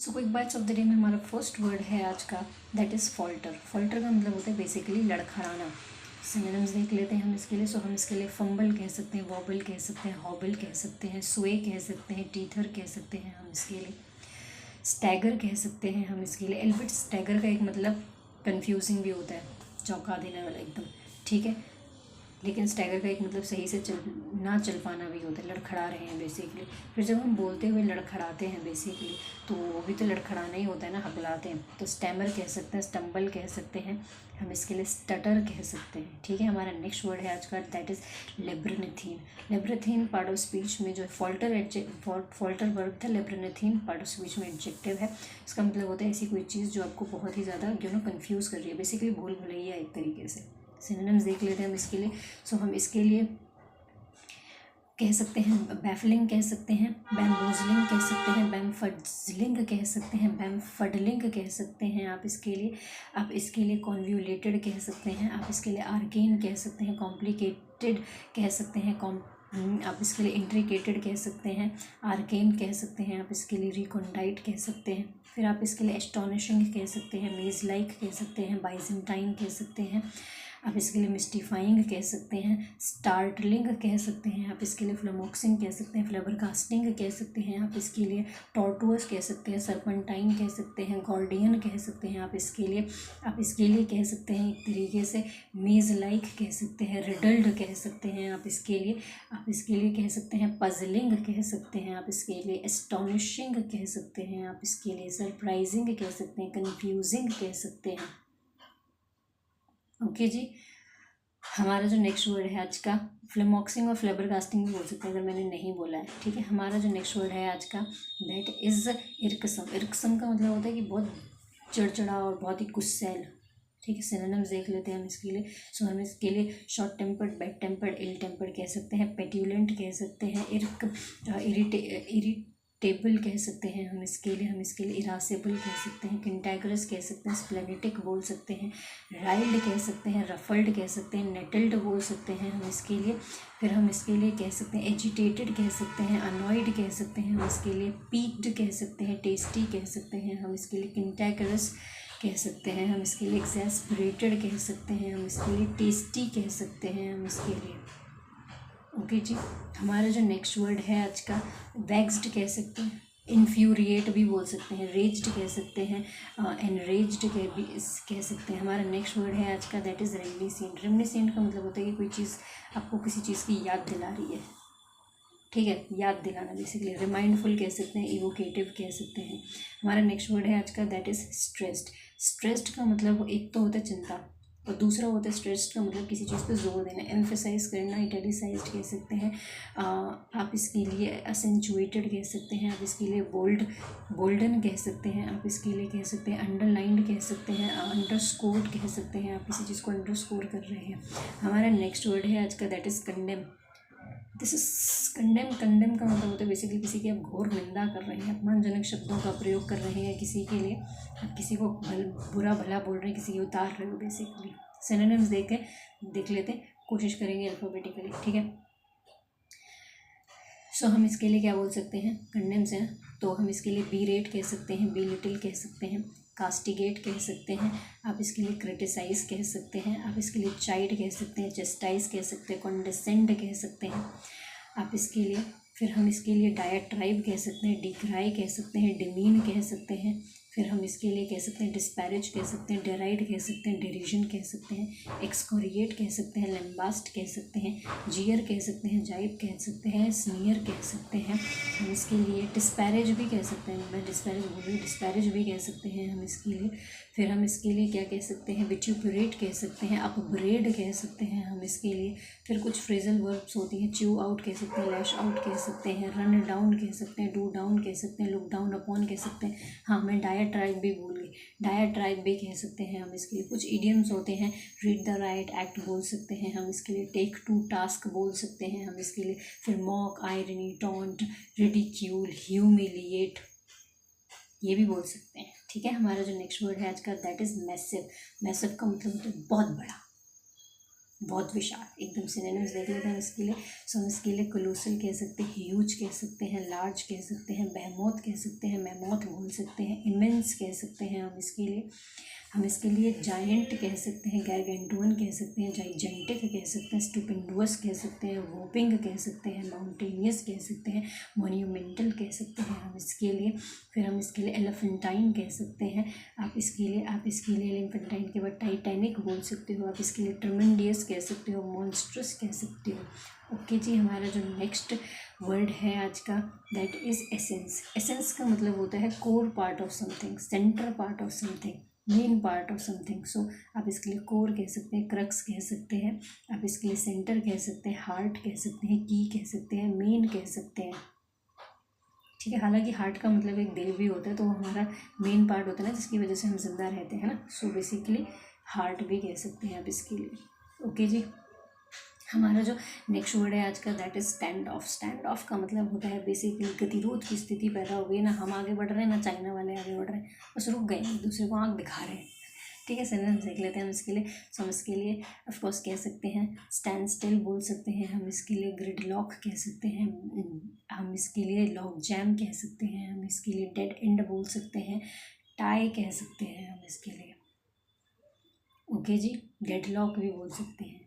So quick bytes of the day में हमारा first word है आज का, दैट इज़ फॉल्टर। फॉल्टर का मतलब होता है बेसिकली लड़खड़ाना। सिनोनिम्स देख लेते हैं हम इसके लिए। सो हम इसके लिए फंबल कह सकते हैं, वॉबल कह सकते हैं, हॉबल कह सकते हैं, स्वे कह सकते हैं, टीथर कह सकते हैं हम इसके लिए। स्टैगर कह सकते हैं हम इसके लिए। एल्बिट स्टैगर का एक मतलब कन्फ्यूजिंग भी होता है, चौंका देने वाला एकदम, ठीक है। लेकिन स्टैगर का एक मतलब सही से ना चल पाना भी होता है, लड़खड़ा रहे हैं बेसिकली। फिर जब हम बोलते हुए लड़खड़ाते हैं बेसिकली, तो वो भी तो लड़खड़ाना ही होता है ना, हकलाते हैं। तो स्टैमर कह सकते हैं, स्टम्बल कह सकते हैं हम इसके लिए, स्टटर कह सकते हैं, ठीक है। हमारा नेक्स्ट वर्ड है आज का, that is labyrinthine. Labyrinthine part of speech में जो है फॉल्टर वर्ब था, लेब्रेनिथीन पार्ट ऑफ स्पीच में एडजेक्टिव है। इसका मतलब होता है ऐसी कोई चीज़ जो आपको बहुत ही ज़्यादा कन्फ्यूज़ कर रही है, बेसिकली भूल भुलैया एक तरीके से। सिनोनिम्स देख लेते हैं हम इसके लिए। सो हम इसके लिए कह सकते हैं बैफलिंग कह सकते हैं, बैम्बोजलिंग कह सकते हैं, बैमफडलिंग कह सकते हैं, बैमफडलिंग कह सकते हैं आप इसके लिए। आप इसके लिए कॉन्व्यूलेटेड कह सकते हैं, आप इसके लिए आर्केन कह सकते हैं, कॉम्प्लिकेटेड कह सकते हैं, आप इसके लिए इंट्रिकेटेड कह सकते हैं, आर्केन कह सकते हैं, आप इसके लिए रिकॉन्डाइट कह सकते हैं। फिर आप इसके लिए एस्टोनिशिंग कह सकते हैं, मेज लाइक कह सकते हैं, बाइजेंटाइन कह सकते हैं, आप इसके लिए मिस्टीफाइंग कह सकते हैं, स्टार्टलिंग कह सकते हैं, आप इसके लिए फ्लेमोक्सिंग कह सकते हैं, फ्लेबरकास्टिंग कह सकते हैं, आप इसके लिए टॉर्टुअस कह सकते हैं, सर्पेंटाइन कह सकते हैं, गॉर्डियन कह सकते हैं, आप इसके लिए कह सकते हैं एक तरीके से मेज लाइक कह सकते हैं, रिडल्ड कह सकते हैं, आप इसके लिए कह सकते हैं पजलिंग कह सकते हैं, आप इसके लिए एस्टोनिशिंग कह सकते हैं, आप इसके लिए सरप्राइजिंग कह सकते हैं, कन्फ्यूजिंग कह सकते हैं। ओके जी। हमारा जो नेक्स्ट वर्ड है आज का, फ्लेमॉक्सिंग और फ्लेबरकास्टिंग भी बोल सकते हैं अगर मैंने नहीं बोला है, ठीक है। हमारा जो नेक्स्ट वर्ड है आज का, दैट इज़ इरकसम। इरकसम का मतलब होता है कि बहुत चिड़चिड़ा और बहुत ही गुस्सैल, ठीक है। सिनोनिम्स देख लेते हैं हम इसके लिए। सो हम इसके लिए शॉर्ट टेम्पर्ड, बैड टेम्पर्ड, इल टेम्पर्ड कह सकते हैं, पेट्यूलेंट कह सकते हैं, इरिटेबल कह सकते हैं हम इसके लिए इरासेबल कह सकते हैं, कैंटागरस कह सकते हैं, स्प्लेनेटिक बोल सकते हैं, राइल्ड कह सकते हैं, रफल्ड कह सकते हैं, नेटल्ड बोल सकते हैं हम इसके लिए। फिर हम इसके लिए कह सकते हैं एजिटेटेड कह सकते हैं, अनॉयड कह सकते हैं हम इसके लिए, पीक्ड कह सकते हैं, टेस्टी कह सकते हैं हम इसके लिए, कैंटागरस कह सकते हैं हम इसके लिए, एक्सैस्परेटेड कह सकते हैं हम इसके लिए, टेस्टी कह सकते हैं हम इसके लिए। ओके जी। हमारा जो नेक्स्ट वर्ड है आज का, वैक्स्ड कह सकते हैं, इन्फ्यूरिएट भी बोल सकते हैं, रेज्ड कह सकते हैं, एनरेज्ड कह सकते हैं। हमारा नेक्स्ट वर्ड है आज का, दैट इज़ रेमनिसेंट। रेमनिसेंट का मतलब होता है कि कोई चीज़ आपको किसी चीज़ की याद दिला रही है, ठीक है, याद दिलाना बेसिकली। रिमाइंडफुल कह सकते हैं, इवोकेटिव कह सकते हैं। हमारा नेक्स्ट वर्ड है आज का, दैट इज़ स्ट्रेस्ड। स्ट्रेस्ड का मतलब एक तो होता है चिंता, और दूसरा होता है स्ट्रेस्ड का मतलब किसी चीज़ पे जोर देना, एम्फेसाइज करना, इटैलिसाइज्ड कह सकते हैं। आप इसके लिए असेंचुएटेड कह सकते हैं, आप इसके लिए बोल्डन कह सकते हैं, आप इसके लिए कह सकते हैं अंडरलाइंड कह सकते हैं, अंडरस्कोर्ड कह सकते हैं, आप किसी चीज़ को अंडरस्कोर कर रहे हैं। हमारा नेक्स्ट वर्ड है आज का, that is condemn. This is condemn का मतलब होता है बेसिकली किसी की आप घोर निंदा कर रहे हैं, अपमानजनक शब्दों का प्रयोग कर रहे हैं किसी के लिए, आप किसी को बुरा भला बोल रहे हैं, किसी की उतार रहे हो बेसिकली। सिनोनिम्स देख लेते हैं, कोशिश करेंगे अल्फाबेटिकली, ठीक है। सो हम इसके लिए क्या बोल सकते हैं, कंडेम्स है, तो हम इसके लिए बी रेट कह सकते हैं, बी लिटिल कह सकते हैं, कास्टिगेट कह सकते हैं, आप इसके लिए क्रिटिसाइज कह सकते हैं, आप इसके लिए चाइड कह सकते हैं, चेस्टाइज कह सकते हैं, कॉन्डेसेंड कह सकते हैं आप इसके लिए। फिर हम इसके लिए डायट्राइब कह सकते हैं, डिक्राई कह सकते हैं, डिमीन कह सकते हैं। फिर हम इसके लिए कह सकते हैं डिस्पैरेज कह सकते हैं, डेराइड कह सकते हैं, डिरीजन कह सकते हैं, एक्सकोरिएट कह सकते हैं, लैम्बास्ट कह सकते हैं, जियर कह सकते हैं, जाइब कह सकते हैं, स्नियर कह सकते हैं। हम इसके लिए डिस्पैरेज भी कह सकते हैं, मैं डिस्पैरेज बोल रही हूँ, डिस्पैरेज भी कह सकते हैं हम इसके लिए। फिर हम इसके लिए क्या कह सकते हैं, विट्यूपरेट कह सकते हैं, अपग्रेड कह सकते हैं हम इसके लिए। फिर कुछ फ्रेजल वर्ब्स होती हैं, च्यू आउट कह सकते हैं, लैश आउट कह सकते हैं, रन डाउन कह सकते हैं, डू डाउन कह सकते हैं, लुक डाउन अपॉन कह सकते हैं। हाँ, मैं डायट्राइब भी भूल गई, डायट्राइब भी कह सकते हैं हम इसके लिए। कुछ इडियम्स होते हैं, रीड द राइट एक्ट बोल सकते हैं हम इसके लिए, टेक टू टास्क बोल सकते हैं हम इसके लिए। फिर mock, irony, taunt, ridicule, humiliate, ये भी बोल सकते हैं, ठीक है। हमारा जो नेक्स्ट वर्ड है आज का, दैट इज़ मैसिव। मैसिव का मतलब होता है बहुत बड़ा, बहुत विशाल, एकदम सिनोनिम्स देख लेते हैं इसके लिए। सो हम इसके लिए कोलोसल कह सकते हैं, ह्यूज कह सकते हैं, लार्ज कह सकते हैं, बेहमोथ कह सकते हैं, मैमोथ बोल सकते हैं, इमेंस कह सकते हैं हम इसके लिए। हम इसके लिए जायंट कह सकते हैं, गैरगेंटुअन कह सकते हैं, जाइजेंटिक कह सकते हैं, स्टुपेंडुअस कह सकते हैं, वोपिंग कह सकते हैं, माउंटेनियस कह सकते हैं, मोन्यूमेंटल कह सकते हैं हम इसके लिए। फिर हम इसके लिए एलिफेंटाइन कह सकते हैं। आप इसके लिए एलिफेंटाइन के बाद टाइटैनिक बोल सकते हो। आप इसके लिए ट्रमेंडियस कह सकते हो, मॉन्स्ट्रस कह सकते हो। ओके जी, हमारा जो नेक्स्ट वर्ड है आज का, दैट इज़ एसेंस। एसेंस का मतलब होता है core part of something, centre part of something, main part of something. So आप इसके लिए कोर कह सकते हैं, क्रक्स कह सकते हैं, आप इसके लिए सेंटर कह सकते हैं, हार्ट कह सकते हैं, की कह सकते हैं, मेन कह सकते हैं। ठीक है, हालांकि हार्ट का मतलब एक दिल भी होता है, तो वो हमारा मेन पार्ट होता है ना, जिसकी वजह से हम जिंदा रहते हैं ना। सो बेसिकली हार्ट भी कह सकते हैं आप इसके लिए। ओके जी, हमारा जो नेक्स्ट वर्ड है आज का, that is stand of. Stand of का मतलब होता है बेसिकली गतिरोध की स्थिति पैदा हो गई, ना हम आगे बढ़ रहे हैं ना चाइना वाले आगे बढ़ रहे हैं, बस रुक गए, एक दूसरे को आँख दिखा रहे हैं। ठीक है, सिनोनिम्स देख लेते हैं हम इसके लिए। सो हम इसके लिए ऑफकोर्स कह सकते हैं स्टैंड स्टिल बोल सकते हैं, हम इसके लिए ग्रिड लॉक कह सकते हैं, हम इसके लिए लॉक जैम कह सकते हैं, हम इसके लिए डेड एंड बोल सकते हैं, टाई कह सकते हैं हम इसके लिए। ओके जी, डेड लॉक भी बोल सकते हैं।